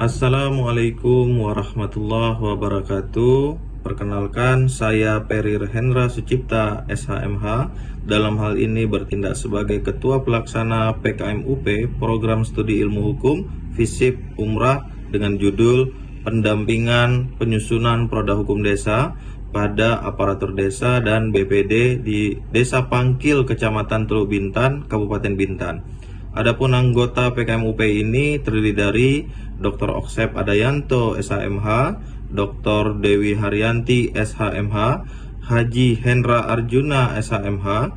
Assalamualaikum warahmatullahi wabarakatuh. Perkenalkan, saya Peri Hendra Sucipta, SHMH. Dalam hal ini bertindak sebagai Ketua Pelaksana PKMUP Program Studi Ilmu Hukum FISIP Umrah dengan judul Pendampingan Penyusunan Proda Hukum Desa pada Aparatur Desa dan BPD di Desa Pangkil, Kecamatan Teluk Bintan, Kabupaten Bintan. Adapun anggota PKMUP ini terdiri dari Dr. Oksep Adayanto, SHMH, Dr. Dewi Haryanti, SHMH, Haji Hendra Arjuna, SHMH,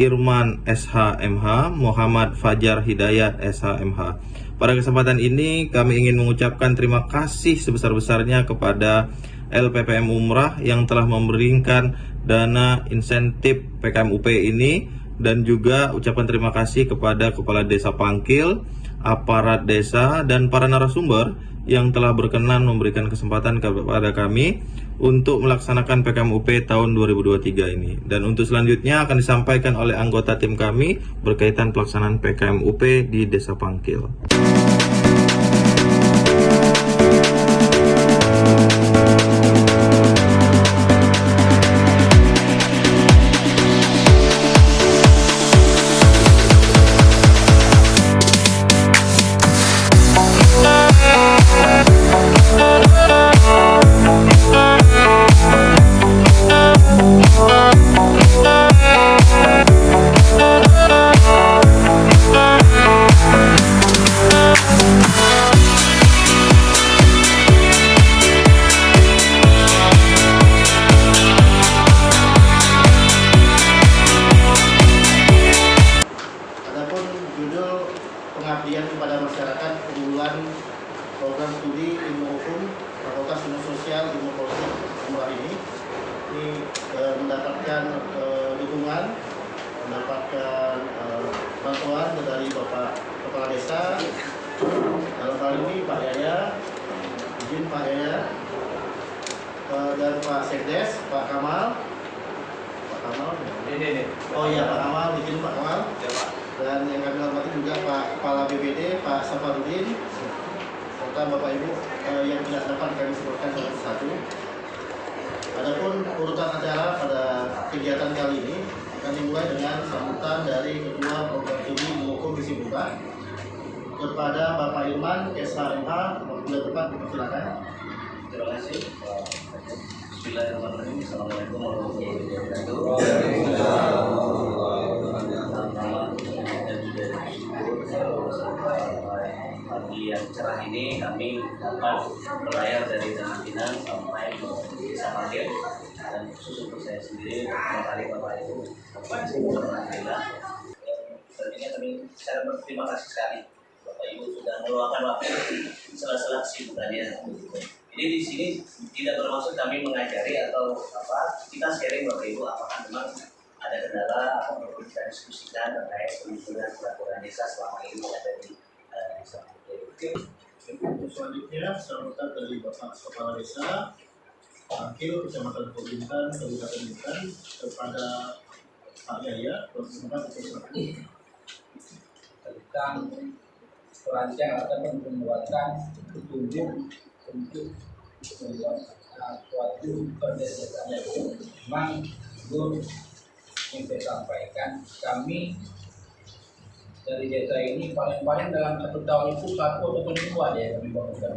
Irman, SHMH, Muhammad Fajar Hidayat, SHMH. Pada kesempatan ini kami ingin mengucapkan terima kasih sebesar-besarnya kepada LPPM Umrah yang telah memberikan dana insentif PKMUP ini, dan juga ucapan terima kasih kepada Kepala Desa Pangkil, aparat desa, dan para narasumber yang telah berkenan memberikan kesempatan kepada kami untuk melaksanakan PKMUP tahun 2023 ini. Dan untuk selanjutnya akan disampaikan oleh anggota tim kami berkaitan pelaksanaan PKMUP di Desa Pangkil. Pengabdian kepada masyarakat unggulan program studi ilmu hukum Fakultas Ilmu Sosial Ilmu Politik Umrah ini mendapatkan dukungan, mendapatkan bantuan dari Bapak Kepala Desa, dalam hal ini Pak Yaya, izin Pak Yaya, dan Pak Sekdes, Pak Kamal. Oh iya, Pak Kamal, izin Pak Kamal. Dan yang kami hormati juga Pak Kepala BPD, Pak Safarudin, serta Bapak Ibu yang tidak dapat kami sebutkan satu-satu. Adapun urutan acara pada kegiatan kali ini akan dimulai dengan sambutan dari Ketua Program Studi Ilmu Hukum FISIP Umrah kepada Bapak Irman, SHMH. Bila tepat, silakan. Terima kasih. Bismillahirrahmanirrahim. Assalamualaikum warahmatullahi wabarakatuh. Pagi yang cerah ini kami dapat berlayar dari Tanah Pinang sampai ke Desa Pangkil, dan khusus untuk saya sendiri pertama kali Bapak Ibu alhamdulillah. Selanjutnya kami secara berterima kasih sekali Bapak Ibu sudah meluangkan waktu sela-sela kesibukannya. Jadi di sini tidak bermaksud kami mengajari atau kita sharing Bapak Ibu apakah memang ada kendala atau perlu kita diskusikan terkait penyusunan peraturan desa selama ini ada di desa. Selanjutnya sambutan dari Bapak Kepala Desa Pangkil, Kecamatan Teluk Bintan, Kabupaten Bintan, kepada Pak Yaya, tentang perancang atau pembuatan petunjuk untuk membuat suatu perdesaan itu memang belum yang saya sampaikan. Kami dari desa ini paling-paling dalam 1 tahun itu 1 ataupun 2 ya kami bangunkan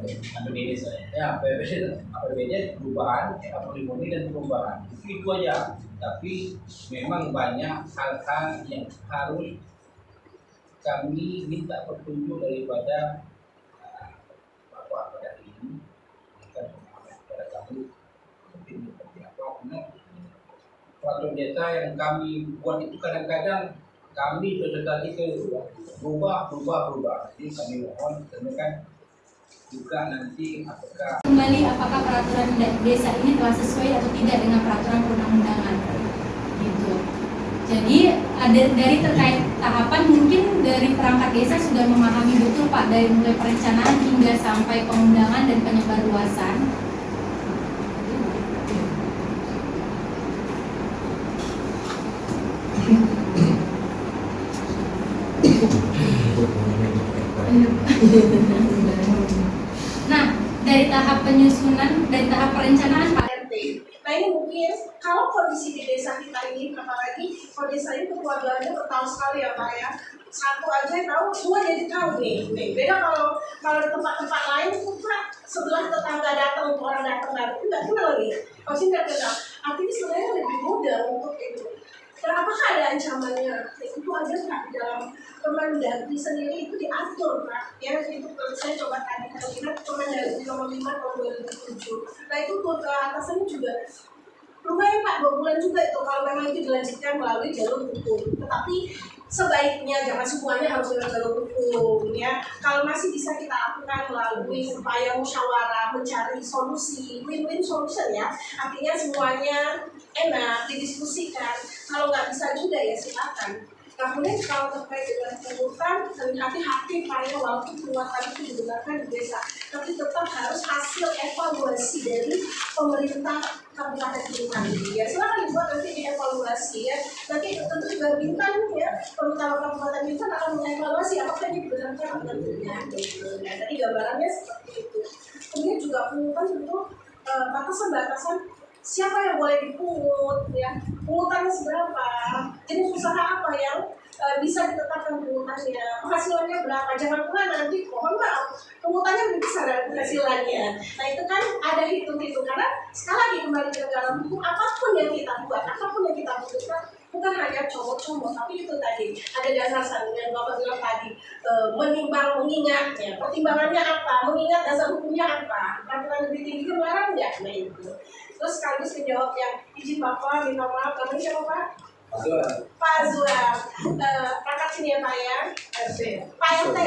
di desa ya. APBD perubahan, patrimoni dan perubahan itu aja. Tapi memang banyak hal-hal yang harus kami minta petunjuk daripada Bapak pada ini, kita kepada kami seperti apa. Peraturan desa yang kami buat itu kadang-kadang kami tadi itu berubah. Jadi kami mohon kan juga nanti apakah peraturan desa ini telah sesuai atau tidak dengan peraturan perundang-undangan gitu. Jadi ada dari terkait tahapan, mungkin dari perangkat desa sudah memahami betul Pak, dari mulai perencanaan hingga sampai pengundangan dan penyebarluasan. dari tahap penyusunan, dari tahap perencanaan Pak. RT. Nah ini mungkin kalau kondisi di desa kita ini, apalagi kalau desa ini keluarganya bertahun sekali ya Pak ya. Satu aja yang tahu, dua jadi tahu nih. Beda kalau di tempat-tempat lain itu Pak, sebelah tetangga datang, orang datang itu nggak kenal nih. Kalau sini nggak kenal. Artinya sebenarnya lebih mudah untuk itu. Dan apakah ada ancamannya? Itu aja Pak di dalam Permendagri sendiri itu diatur Pak. Ya itu saya coba tadi kita lihat Permendagri nomor 5 tahun 2007. Nah itu untuk atasannya juga lumayan Pak, 2 bulan juga itu kalau memang itu dilanjutkan melalui jalur hukum. Tetapi sebaiknya jangan semuanya harus dengan jalur hukum ya. Kalau masih bisa kita lakukan melalui upaya musyawarah, mencari solusi, win-win solution ya. Artinya semuanya enak didiskusikan. Kalau nggak bisa juga ya silakan. Kemudian kalau terkait dengan pungutan, hati-hati Pak ya, walaupun pungutan itu digunakan di desa, tapi tetap harus hasil evaluasi dari pemerintah Kabupaten Bintan. Ya silakan dibuat nanti dievaluasi ya. Nanti tentu juga Bintan ya, pemerintah Kabupaten Bintan akan mengevaluasi apakah ini dibenarkan atau tidak. Nah tadi gambarannya seperti itu. Kemudian juga pungutan tentu batasan-batasan siapa yang boleh dipungut ya, pungutannya seberapa, jenis usaha apa yang bisa ditetapkan pungutannya, penghasilannya berapa, jangan pula nanti mohon maaf pungutannya lebih besar dari penghasilannya. Nah itu kan ada hitung-hitung, karena sekali lagi kembali ke dalam hukum, apapun yang kita buat, apapun yang kita butuhkan bukan hanya comot-comot, tapi itu tadi ada dasar yang Bapak bilang tadi, menimbang, mengingat ya, pertimbangannya apa, mengingat dasar hukumnya apa, peraturan lebih tinggi melarang nggak, nah itu. Terus sekaligus menjawab yang izin Bapak, minta maaf, namanya siapa Pak? Pak Zuar. Perangkat sini ya Pak ya. Pak RT.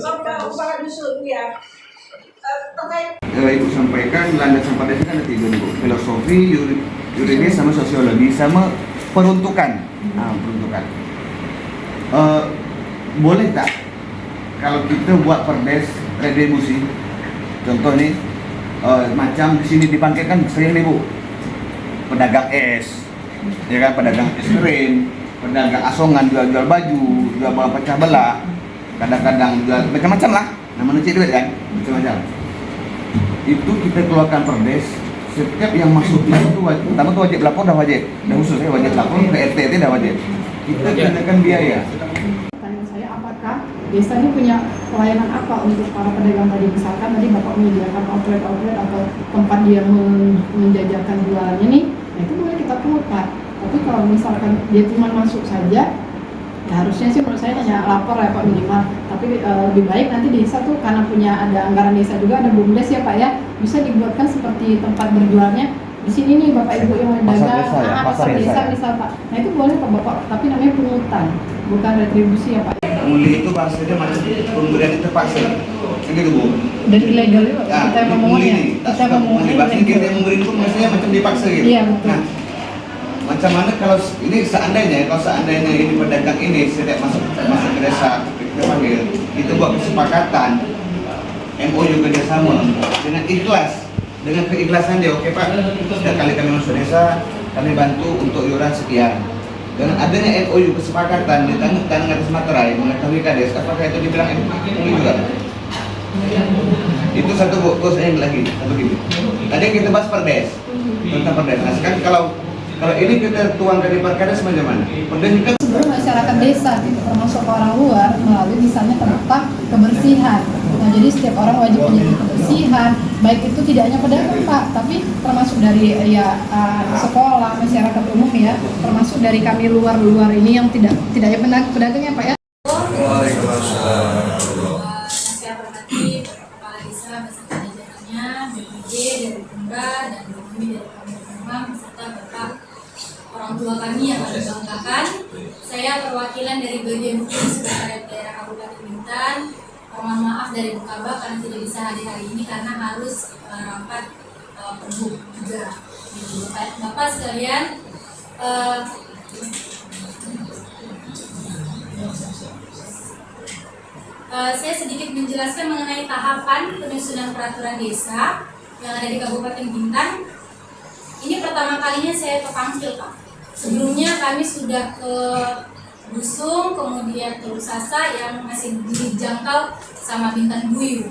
Kepala Dusun ya. Terkait Ibu sampaikan landasan pada kan ada 3 Bu. Filosofi, yuridis sama sosiologi sama peruntukan. Nah, peruntukan. Boleh tak kalau kita buat perdes retribusi? Contoh nih, macam di sini dipangkitkan sering nih Bu, pedagang es, ya kan, pedagang es krim, pedagang asongan, jual baju, jual barang pecah belah, kadang-kadang jual macam-macam lah, namanya cek duit kan, macam-macam. Itu kita keluarkan perdes, setiap yang masuk itu wajib, pertama tuh wajib lapor, dah wajib, dah khusus ya wajib lapor ke RT dah wajib. Kita kenakan biaya. Pertanyaan saya, apakah desa ini punya pelayanan apa untuk para pedagang tadi? Misalkan tadi Bapak menyediakan outlet atau tempat dia menjajakan jualannya nih, nah itu boleh kita pungut Pak. Tapi kalau misalkan dia cuma masuk saja, ya harusnya sih menurut saya hanya lapor ya Pak minimal. Tapi lebih baik nanti desa tuh karena punya ada anggaran desa juga, ada BUMDes ya Pak ya, bisa dibuatkan seperti tempat berjualnya. Di sini nih Bapak Ibu yang dagang, pasar desa misal Pak. Nah itu boleh Pak Bapak, tapi namanya pungutan, bukan retribusi ya Pak. Pungli itu bahasanya macam pemberian itu terpaksa, gitu Bu. Dan ilegal itu Ya, kita ngomongnya, kita ngomongnya bahasanya kita yang memberi itu maksudnya macam dipaksa gitu. Iya betul. Nah, macam mana kalau ini seandainya ini pedagang ini setiap masuk ke desa kita panggil, itu buat kesepakatan MOU kerjasama dengan ikhlas, dengan keikhlasan dia, oke Pak, setiap kali kami masuk desa kami bantu untuk iuran sekian. Dan adanya MOU kesepakatan di tangan atas materai mengetahui kades, apakah itu dibilang MOU juga? Itu satu Bu, terus yang lagi satu gitu. Tadi kita bahas perdes tentang perdes. Nah sekarang kalau ini kita tuangkan di perkades bagaimana? Perdes kan seluruh masyarakat desa, termasuk orang luar, melalui misalnya tentang kebersihan. Nah, jadi setiap orang wajib menjaga kebersihan, baik itu tidak hanya pedagang Pak, tapi termasuk dari sekolah, masyarakat umum ya, termasuk dari kami luar ini yang tidak hanya pedagang ya Pak ya. Saya berhati kepala desa beserta jajarannya, BPD dari Pemda dan kami dari Kabupaten beserta Bapak orang tua kami yang kami banggakan. Saya perwakilan dari bagian hukum Sekretariat Daerah Kabupaten Bintan. Mohon maaf dari Bukaba karena tidak bisa hadir hari ini karena harus rapat perhub juga. Bapak sekalian, saya sedikit menjelaskan mengenai tahapan penyusunan peraturan desa yang ada di Kabupaten Bintan. Ini pertama kalinya saya ke Pangkil Pak. Sebelumnya kami sudah ke Busung, kemudian ke Lusasa yang masih dijangkau sama Bintan Buyu.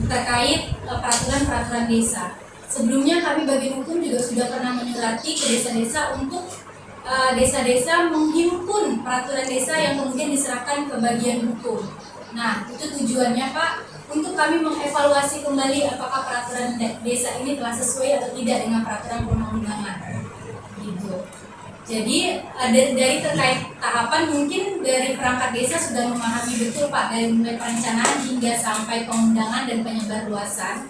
terkait peraturan-peraturan desa. Sebelumnya kami bagian hukum juga sudah pernah menyurati ke desa-desa untuk desa-desa menghimpun peraturan desa yang kemudian diserahkan ke bagian hukum. Nah, itu tujuannya Pak, untuk kami mengevaluasi kembali apakah peraturan desa ini telah sesuai atau tidak dengan peraturan perundang-undangan. Gitu. Jadi dari terkait tahapan mungkin dari perangkat desa sudah memahami betul Pak, dari mulai perencanaan hingga sampai pengundangan dan penyebarluasan.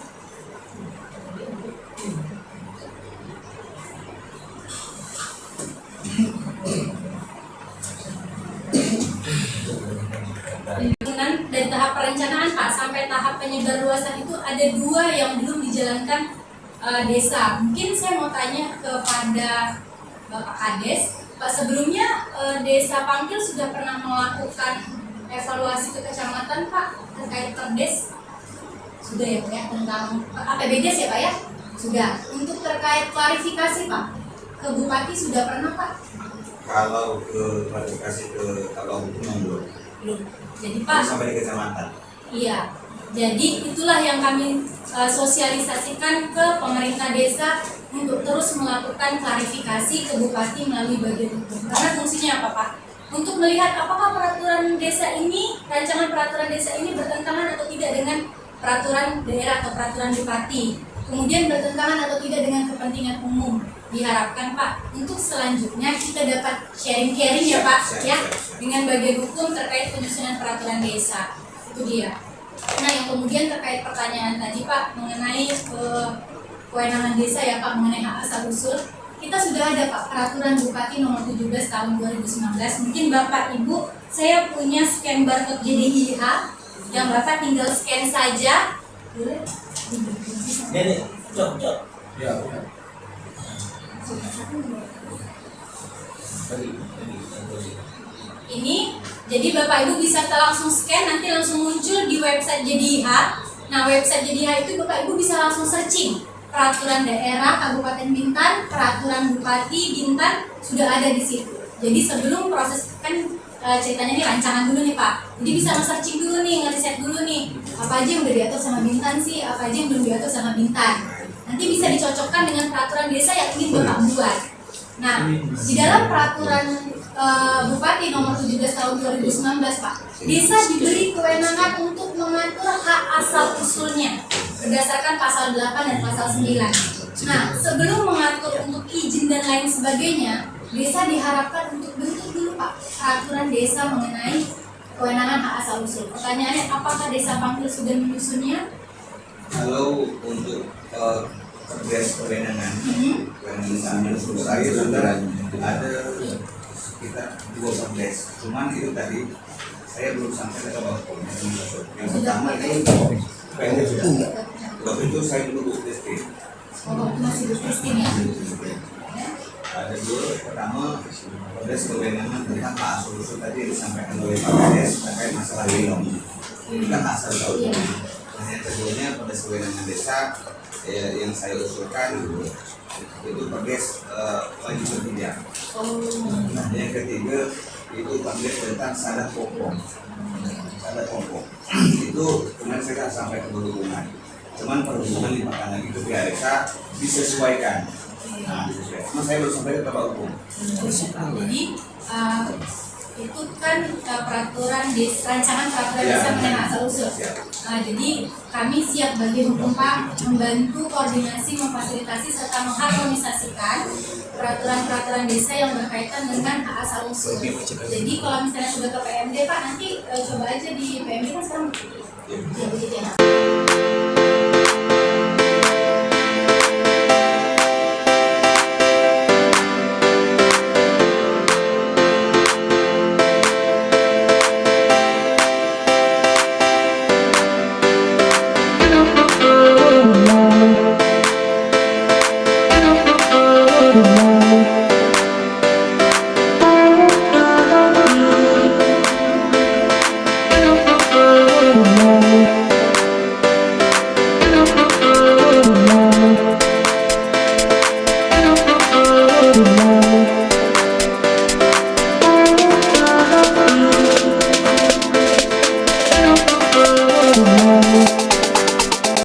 Dari tahap perencanaan Pak sampai tahap penyebarluasan itu ada 2 yang belum dijalankan desa. Mungkin saya mau tanya kepada Bapak Kades, Pak, sebelumnya Desa Pangkil sudah pernah melakukan evaluasi ke kecamatan Pak terkait perdes? Sudah ya Pak ya, tentang APBDes ya Pak ya? Sudah. Untuk terkait klarifikasi Pak, ke Bupati sudah pernah Pak? Kalau ke klarifikasi ke Kabang Hukum belum. Jadi Pak, Sampai di kecamatan. iya. Jadi itulah yang kami sosialisasikan ke pemerintah desa untuk terus melakukan klarifikasi ke Bupati melalui bagian hukum. Karena fungsinya apa Pak? Untuk melihat apakah peraturan desa ini, rancangan peraturan desa ini bertentangan atau tidak dengan peraturan daerah atau peraturan Bupati. Kemudian bertentangan atau tidak dengan kepentingan umum. Diharapkan Pak, untuk selanjutnya kita dapat sharing-sharing ya Pak, ya, dengan bagian hukum terkait penyusunan peraturan desa. Itu dia. Nah, yang kemudian terkait pertanyaan tadi Pak mengenai kewenangan desa ya Pak, mengenai hak asal usul, kita sudah ada Pak peraturan Bupati nomor 17 tahun 2019. Mungkin Bapak Ibu, saya punya scan barcode JDIH yang Bapak tinggal scan saja. Boleh? Dede, cok. Ya. Ini jadi Bapak Ibu bisa langsung scan, nanti langsung muncul di website JDIH. Nah, website JDIH itu Bapak Ibu bisa langsung searching peraturan daerah Kabupaten Bintan, peraturan Bupati Bintan sudah ada di situ. Jadi sebelum proses kan ceritanya ini rancangan dulu nih Pak. Jadi bisa nge-searching dulu nih, nge-riset dulu nih. Apa aja yang udah diatur sama Bintan sih, apa aja yang belum diatur sama Bintan. Nanti bisa dicocokkan dengan peraturan desa yang ingin Bapak buat. Nah, di dalam peraturan Bupati nomor 17 tahun 2019 Pak, desa diberi kewenangan untuk mengatur hak asal usulnya berdasarkan pasal 8 dan pasal 9. Nah, sebelum mengatur untuk izin dan lain sebagainya, desa diharapkan untuk bentuk dulu Pak peraturan desa mengenai kewenangan hak asal usul. Pertanyaannya, apakah Desa Pangkil sudah menyusunnya? Kalau untuk perdes kewenangan, kewenangan saya sudah ada sekitar 2 perdes. Cuman itu tadi saya belum sampai ke bawah hukum. Yang pertama itu PNS sudah. Waktu itu saya dulu testing. Oh, masih testing ya? Ada 2, pertama perdes kewenangan tentang hak asal usul tadi disampaikan oleh Pak Kades terkait masalah wilayah. Kita nggak asal tahu. Yang keduanya perdes kewenangan desa yang saya usulkan itu perdes wajib bertindak. Yang ketiga itu perdes tentang syarat pokok. Syarat pokok itu kemarin saya nggak sampai ke perhubungan. Cuman perhubungan dimakan lagi ke pihak desa disesuaikan. Nah, disesuaikan. Saya belum sampai ke Bapak Hukum. Jadi itu kan peraturan desa, rancangan peraturan desa mengenai hak asal usul. Jadi kami siap bagi hukum Pak membantu koordinasi, memfasilitasi serta mengharmonisasikan peraturan-peraturan desa yang berkaitan dengan hak asal usul. Jadi kalau misalnya sudah ke PMD Pak, nanti coba aja di PMD kan sekarang ya begitu ya.